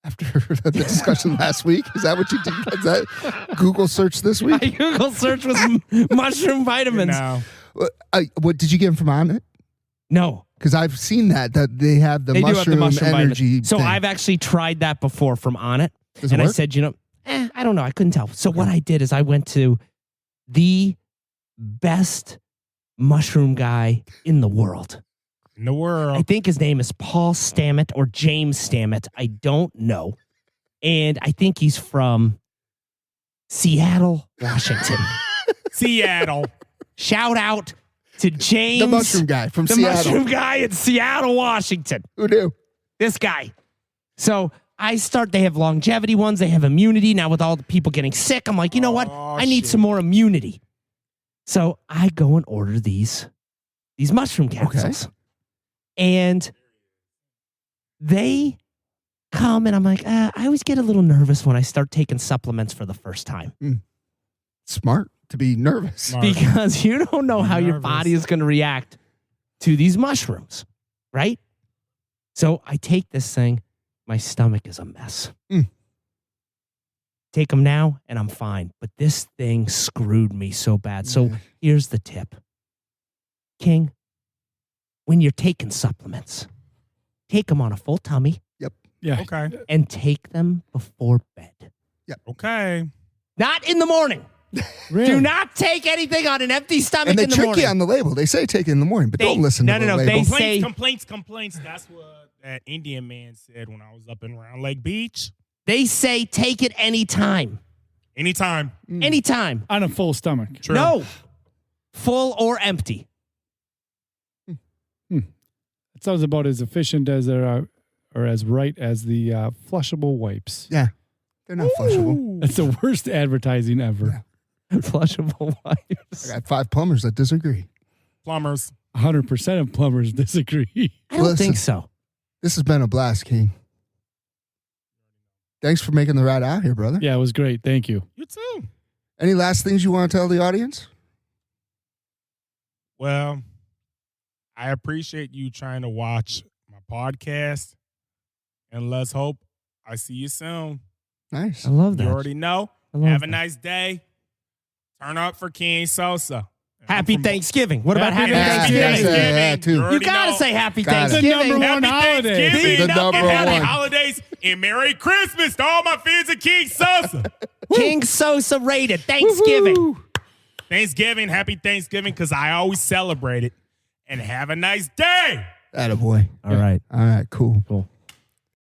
After the discussion last week, is that what you did? Is that Google search this My week? Google search was mushroom vitamins. No. What did you get them from On It? No. Because I've seen that they have the They do have mushroom the mushroom energy. vitamins. So thing. I've actually tried that before from On It. Does it And I work? said, I don't know. I couldn't tell. So what I did is I went to the best mushroom guy in the world. In the I world. think his name is Paul Stammet or James Stammet. I don't know. And I think he's from Seattle, Washington. Seattle. Shout out to James. the mushroom guy from the Seattle. mushroom guy in Seattle, Washington. Who knew? This guy. So they have longevity ones. They have immunity. Now with all the people getting sick, I'm like, you know what? Oh, I need shit. some more immunity. So I go and order these mushroom capsules. And they come and I'm like, I always get a little nervous when I start taking supplements for the first time Smart to be nervous. Smart. because you don't know how your Nervous. body is going to react to these mushrooms, right? So I take this thing. My stomach is a mess. Mm. Take them now and I'm fine. But this thing screwed me so bad. So Yeah. here's the tip. King, when you're taking supplements, take them on a full tummy Yeah. Okay. and take them before bed. Okay. Not in the morning. Really? Do not take anything on an empty stomach And they in the trick morning. you on the label. They say take it in the morning, but don't listen to the label. They say Complaints. That's what that Indian man said when I was up in Round Lake Beach. take it anytime. Anytime. Anytime. On a full stomach. True. No. Full or empty. It sounds about as efficient as there are, or as right as the flushable wipes. Yeah. They're not flushable. That's the worst advertising ever. Flushable wipes. I got 5 plumbers that disagree. Plumbers. 100% of plumbers disagree. I don't Listen. think so. This has been a blast, King. Thanks for making the ride out here, brother. Yeah, it was great. Thank you. You too. Any last things you want to tell the audience? Well, I appreciate you trying to watch my podcast. And let's hope I see you soon. Nice. I love that. You already know. I love Have a that. nice day. Turn up for King Sosa. Happy Thanksgiving. What about Happy Happy Thanksgiving? Yeah, too. You You already gotta know. say Happy Got it. Thanksgiving. The number one Happy holiday. Thanksgiving. The number and happy one. holidays and Merry Christmas to all my fans of King Sosa. King Sosa rated Thanksgiving. Thanksgiving, happy Thanksgiving, because I always celebrate it. And have a nice day. Attaboy. All right. All right, cool. Cool.